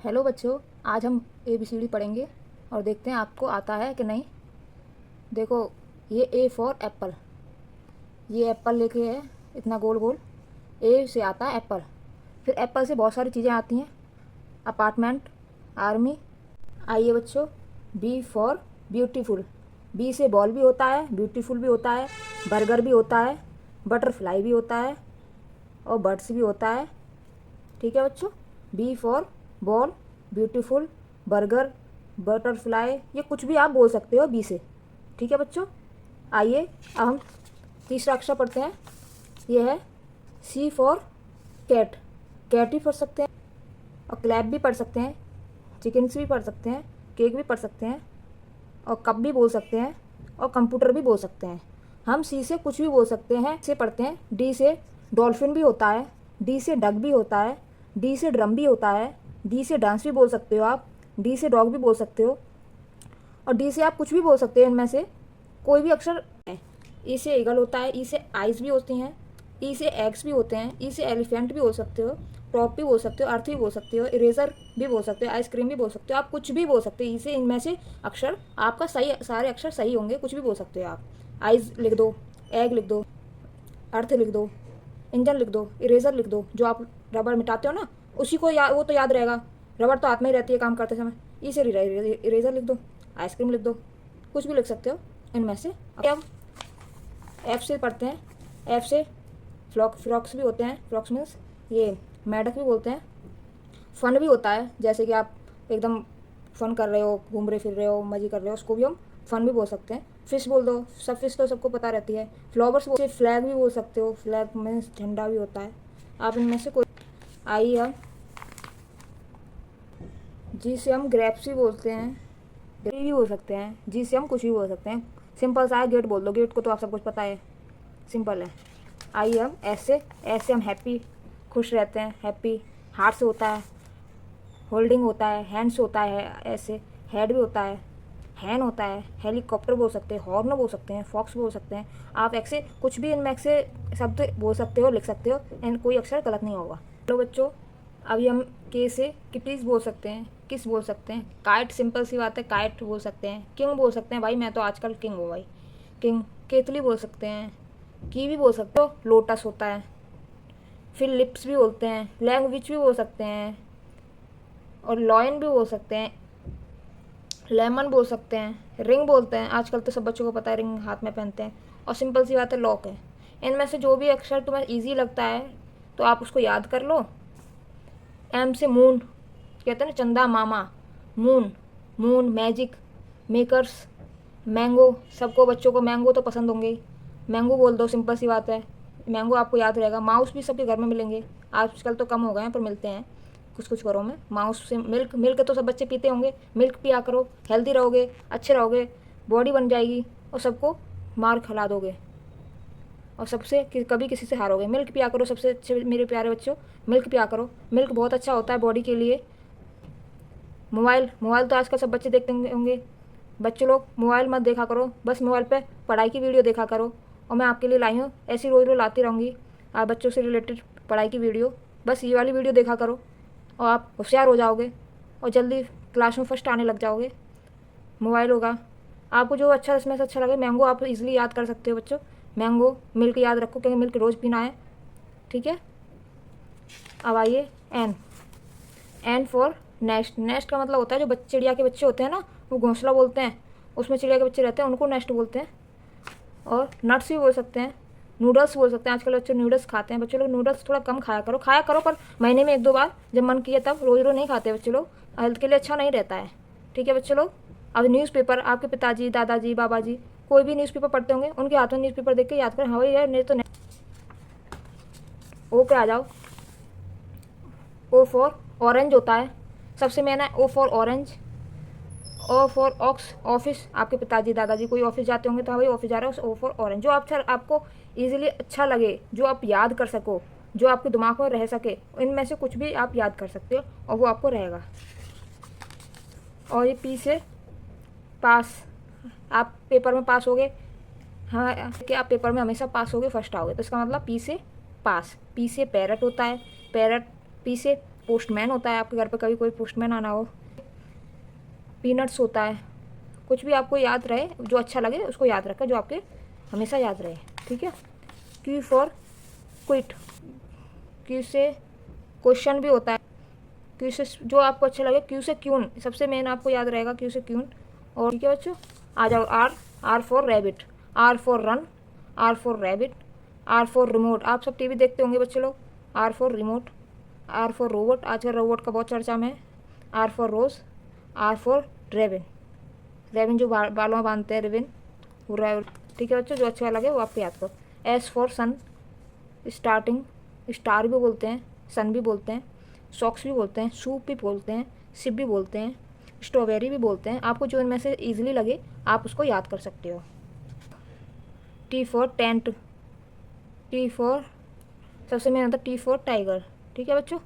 Hello बच्चों, आज हम ABCD पढ़ेंगे और देखते हैं आपको आता है कि नहीं। देखो, ये A फॉर एप्पल। ये एप्पल लेके है, इतना गोल गोल। A से आता है एप्पल। फिर एप्पल से बहुत सारी चीज़ें आती हैं, अपार्टमेंट, आर्मी। आइए बच्चों, B फॉर ब्यूटीफुल। B से बॉल भी होता है, ब्यूटीफुल भी होता है, बर्गर भी होता है, बटरफ्लाई भी होता है और बर्ड्स भी होता है। ठीक है बच्चों, B for ball, beautiful, burger, butterfly, ये कुछ भी आप बोल सकते हो बी से। ठीक है बच्चों, आइए अब हम तीसरा अक्षर पढ़ते हैं। ये है C फॉर कैट। कैट भी पढ़ सकते हैं और क्लैप भी पढ़ सकते हैं, चिकन्स भी पढ़ सकते हैं, केक भी पढ़ सकते हैं और कप भी बोल सकते हैं और कंप्यूटर भी बोल सकते हैं। हम C से कुछ भी बोल सकते हैं। से पढ़ते हैं, D से डॉल्फिन भी होता है, D से डक भी होता है, D से ड्रम भी होता है, D से डांस भी बोल सकते हो आप, D से डॉग भी बोल सकते हो और D से आप कुछ भी बोल सकते हो इनमें से कोई भी अक्षर है। E से ईगल होता है, E से आइस भी होती हैं, E से एग्स भी होते हैं, E से एलिफेंट भी बोल सकते हो, टॉप भी बोल सकते हो, अर्थ भी बोल सकते हो, इरेजर भी बोल सकते हो, आइसक्रीम भी बोल सकते हो, आप कुछ भी बोल सकते हो। E से इनमें से अक्षर आपका सही, सारे अक्षर सही होंगे, कुछ भी बोल सकते हो आप। आइस लिख दो, एग लिख दो, अर्थ लिख दो, इंजन लिख दो, इरेजर लिख दो, जो आप रबड़ मिटाते हो ना उसी को वो तो याद रहेगा। रबड़ तो हाथ में ही रहती है काम करते समय। ई से इरेजर लिख दो, आइसक्रीम लिख दो, कुछ भी लिख सकते हो इनमें से। अब एफ से पढ़ते हैं। एफ से फ्रॉक्स भी होते हैं, फ्रॉक्स मीन्स ये मेढक भी बोलते हैं। फन भी होता है, जैसे कि आप एकदम फन कर रहे हो, घूम रहे फिर रहे हो, मजे कर रहे हो, उसको भी हम फन भी बोल सकते हैं। फिश बोल दो, सब फिश तो सबको पता रहती है। फ्लावर्स बोल, फ्लैग भी बोल सकते हो, फ्लैग मीन्स झंडा भी होता है। आप इनमें से कोई। आइए हम जी से हम ग्रेप्स भी बोलते हैं, भी बोल सकते हैं। जी से हम कुछ भी बोल सकते हैं। सिंपल सा है, गेट बोल दो, गेट को तो आप सब कुछ पता है, सिंपल है। आइए हम ऐसे ऐसे हम हैप्पी, खुश रहते हैं, हैप्पी। हार्ट से होता है, होल्डिंग होता है, हैंड्स होता है, ऐसे हेड भी होता है, हैन होता है, हेलीकॉप्टर बोल सकते हैं, हॉर्न बोल सकते हैं, फॉक्स बोल सकते हैं। आप ऐसे कुछ भी इनमें से शब्द बोल सकते हो, लिख सकते हो, एंड कोई अक्षर गलत नहीं होगा। तो बच्चों, अभी हम के से किटीज बोल सकते हैं, किस बोल सकते हैं, काइट, सिंपल सी बात है, काइट बोल सकते हैं, किंग बोल सकते हैं, भाई मैं तो आजकल किंग हूँ भाई, किंग। केतली बोल सकते हैं, की भी बोल सकते हो, लोटस होता है। फिर लिप्स भी बोलते हैं, लैंग्वेज भी बोल सकते हैं और लॉयन भी बोल सकते हैं, लेमन बोल सकते हैं, रिंग बोलते हैं, आजकल तो सब बच्चों को पता है रिंग हाथ में पहनते हैं। और सिंपल सी बात है, लॉक है। इनमें से जो भी अक्षर तुम्हें ईजी लगता है तो आप उसको याद कर लो। एम से मून, कहते हैं ना चंदा मामा, moon, moon magic, makers, mango, सबको बच्चों को मैंगो तो पसंद होंगे ही, मैंगो बोल दो, सिंपल सी बात है, मैंगो आपको याद रहेगा। माउस भी सबके घर में मिलेंगे, आजकल तो कम हो गए हैं पर मिलते हैं कुछ कुछ घरों में। माउस से मिल्क, मिल्क तो सब बच्चे पीते होंगे, मिल्क पिया करो, हेल्दी रहोगे, अच्छे रहोगे, बॉडी बन जाएगी और सबको मार खिला दोगे और सबसे कभी किसी से हारोगे। मिल्क पिया करो सबसे अच्छे मेरे प्यारे बच्चों, मिल्क पिया करो, मिल्क बहुत अच्छा होता है बॉडी के लिए। मोबाइल, मोबाइल तो आजकल सब बच्चे देखते होंगे। बच्चे लोग मोबाइल मत देखा करो, बस मोबाइल पे पढ़ाई की वीडियो देखा करो। और मैं आपके लिए लाई हूँ, ऐसी रोज़ रोज़ लाती रहूँगी आप बच्चों से रिलेटेड पढ़ाई की वीडियो। बस ये वाली वीडियो देखा करो और आप होशियार हो जाओगे और जल्दी क्लास में फर्स्ट आने लग जाओगे। मोबाइल होगा, आपको जो अच्छा इसमें से अच्छा लगे। मैंगो आप इजीली याद कर सकते हो बच्चों, मैंगो। मिल्क याद रखो क्योंकि मिल्क रोज़ पीना है, ठीक है। अब आइए N. N for nest. Nest का मतलब होता है जो चिड़िया के बच्चे होते हैं ना, वो घोंसला बोलते हैं, उसमें चिड़िया के बच्चे रहते हैं, उनको नेस्ट बोलते हैं। और नट्स भी बोल सकते हैं, नूडल्स बोल सकते हैं। आजकल बच्चे नूडल्स खाते हैं, बच्चे लोग नूडल्स थोड़ा कम खाया करो पर महीने में एक दो बार जब मन किया तब, रोज़ रोज़ नहीं खाते बच्चे लोग, हेल्थ के लिए अच्छा नहीं रहता है, ठीक है बच्चे लोग। अब न्यूज़पेपर, आपके पिताजी, दादाजी, बाबा जी कोई भी न्यूज़पेपर पढ़ते होंगे, उनके हाथ में न्यूज़पेपर देख के याद करें, हाँ भाई यार नहीं तो ओ पे आ जाओ। ओ फॉर ऑरेंज होता है, सबसे मेन है O for orange. O for ox, office, आपके पिताजी दादाजी कोई ऑफिस जाते होंगे तो हाँ भाई ऑफिस जा रहे हो, ओ फॉर ऑरेंज। जो आपको इजीली अच्छा लगे, जो आप याद कर सको, जो आपके दिमाग में रह सके, इनमें से कुछ भी आप याद कर सकते हो और वो आपको रहेगा। और ये पी से पास, आप पेपर में पास होगे, हाँ कि आप पेपर में हमेशा पास होगे, फर्स्ट आओगे, तो इसका मतलब पी से पास। पी से पैरट होता है, पैरट। पी से पोस्टमैन होता है, आपके घर पे कभी कोई पोस्टमैन आना हो। पीनट्स होता है। कुछ भी आपको याद रहे, जो अच्छा लगे उसको याद रखें, जो आपके हमेशा याद रहे, ठीक है। क्यू फॉर क्विट, क्यू से क्वेश्चन भी होता है। क्यू से जो आपको अच्छा लगे, क्यू से क्यून, सबसे मेन आपको याद रहेगा क्यू से क्यून। और ठीक है बच्चों, आ जाओ। R for rabbit, R for run, R for rabbit, R for remote. आप सब टीवी देखते होंगे बच्चे लोग। R for remote, R for robot, आजकल रोबोट का बहुत चर्चा में है। R for rose, R for ribbon, ribbon जो बालों में बांधते हैं, रेबिन वो ठीक है बच्चों, जो अच्छा लगे वो आपको याद करो। S for sun, starting, star भी बोलते हैं, सन भी बोलते हैं, सॉक्स भी बोलते हैं, सूप भी बोलते हैं, सिप भी बोलते हैं, स्ट्रॉबेरी भी बोलते हैं। आपको जो इनमें से ईजिली लगे आप उसको याद कर सकते हो। T for tent, T for सबसे मेन होता है टी फॉर टाइगर, ठीक है बच्चों।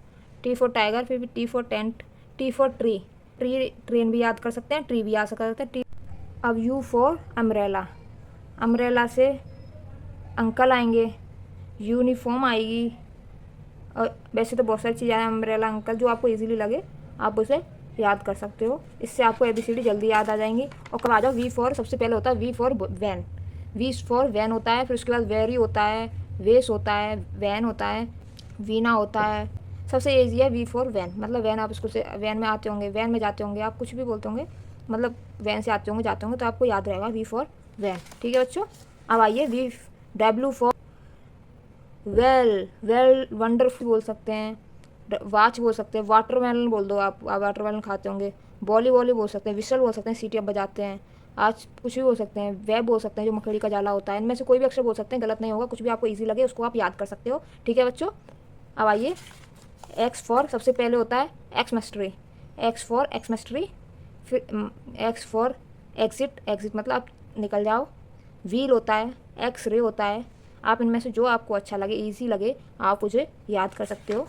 टी फॉर टाइगर, फिर भी T for tent. T for tree, tree train भी याद कर सकते हैं, ट्री भी याद कर सकते हैं। टी अब यू फॉर अम्ब्रेला, अम्ब्रेला से अंकल आएंगे, यूनिफॉर्म आएगी। और वैसे तो बहुत सारी चीज़ें हैं, अम्ब्रेला, अंकल, जो आपको इजीली लगे आप उसे याद कर सकते हो। इससे आपको ABCD जल्दी याद आ जाएंगी। और कब आ जाओ, वी फॉर सबसे पहले होता है V for van, V for van होता है। फिर उसके बाद वेरी होता है, वेस होता है, वैन होता है, वीना होता है। सबसे ईजी है वी फॉर वैन, मतलब वैन, आप इसको से वैन में आते होंगे, वैन में जाते होंगे, आप कुछ भी बोलते होंगे, मतलब वैन से आते होंगे, जाते होंगे, तो आपको याद रहेगा वी फॉर वैन, ठीक है बच्चों। अब आइए V, W for well, well wonderful बोल सकते हैं, वाच बोल सकते हैं, वाटरमेलन बोल दो, आप वाटरमेलन खाते होंगे। बॉली बॉली बोल सकते हैं, विसल बोल सकते हैं, सीटी आप बजाते हैं। आज कुछ भी बोल सकते हैं, वेब बोल सकते हैं, जो मकड़ी का जाला होता है। इनमें से कोई भी अक्षर बोल सकते हैं, गलत नहीं होगा। कुछ भी आपको ईजी लगे उसको आप याद कर सकते हो, ठीक है बच्चों। अब आइए एक्स फॉर सबसे पहले होता है एक्समेस्ट्री, एक्स फॉर एक्समेस्ट्री। फिर एक्स फॉर एग्जिट, एग्जिट मतलब आप निकल जाओ। व्हील होता है, एक्स रे होता है। आप इनमें से जो आपको अच्छा लगे, ईजी लगे, आप उसे याद कर सकते हो।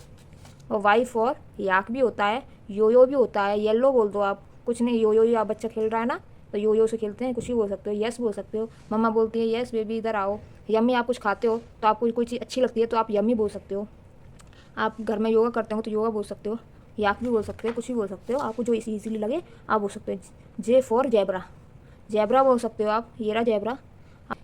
और वाई फॉर याक भी होता है, योयो भी होता है, येलो बोल दो आप, कुछ नहीं, योयो या बच्चा खेल रहा है ना, तो योयो से खेलते हैं, कुछ भी बोल सकते हो। यस बोल सकते हो, मम्मा बोलती है यस बेबी इधर आओ। यम्मी, आप कुछ खाते हो तो आपको कोई चीज़ अच्छी लगती है तो आप यम्मी बोल सकते हो। आप घर में योगा करते हो तो योगा बोल सकते हो। याक भी बोल सकते हो, कुछ भी बोल सकते हो, आपको जो ईजीली लगे आप बोल सकते हो। जे फॉर जैबरा, जैबरा बोल सकते हो आप, ये रहा जैबरा।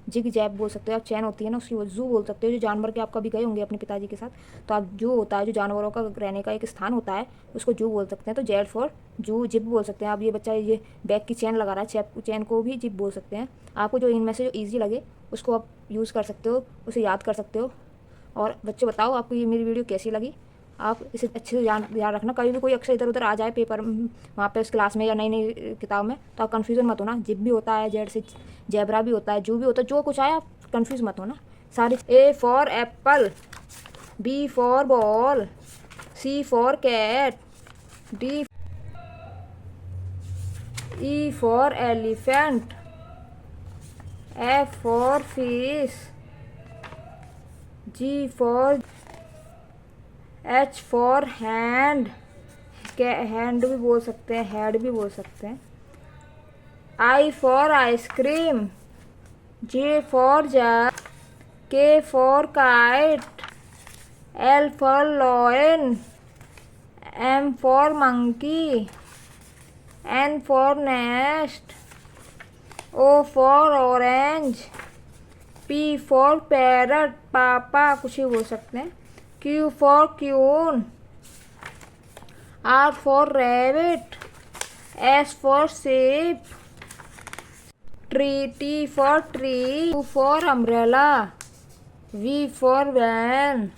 जिग जैब बोल सकते हो आप, चैन होती है ना उसकी, वो जू बोल सकते हो। जो जानवर के आप कभी गए होंगे अपने पिताजी के साथ, तो आप जू होता है, जो जानवरों का रहने का एक स्थान होता है, उसको जू बोल सकते हैं। तो जेड फॉर जू, जिप बोल सकते हैं आप। ये बच्चा ये बैग की चैन लगा रहा है, चैन को भी जिप बोल सकते हैं। आपको जो इनमें से जो ईजी लगे उसको आप यूज़ कर सकते हो, उसे याद कर सकते हो। और बच्चे बताओ आपको ये मेरी वीडियो कैसी लगी। आप इसे अच्छे से ध्यान रखना, कभी भी कोई अक्षर इधर उधर आ जाए पेपर वहाँ पे उस क्लास में या नई नई किताब में, तो आप कन्फ्यूज़न मत होना। जिप भी होता है, जेड से जैबरा भी होता है, जू भी होता है, जो कुछ आए आप कन्फ्यूज मत होना सारी। A for apple, B for ball, C for cat, D E for elephant, F for fish, G for, H for hand, hand भी बोल सकते हैं, हेड भी बोल सकते हैं। I for ice cream, J for jack, K for kite, L for lion, M for monkey, N for nest, O for orange, P for parrot, पापा कुछ ही बोल सकते हैं। Q for queen, R for rabbit, S for सेब, tree, T for tree, U for umbrella, V for van,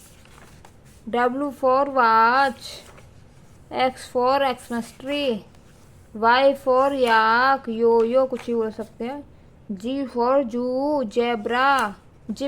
W for watch, X for Xmas tree, Y for yak, यो कुछ ही बोल सकते हैं। Z for zoo, zebra, zip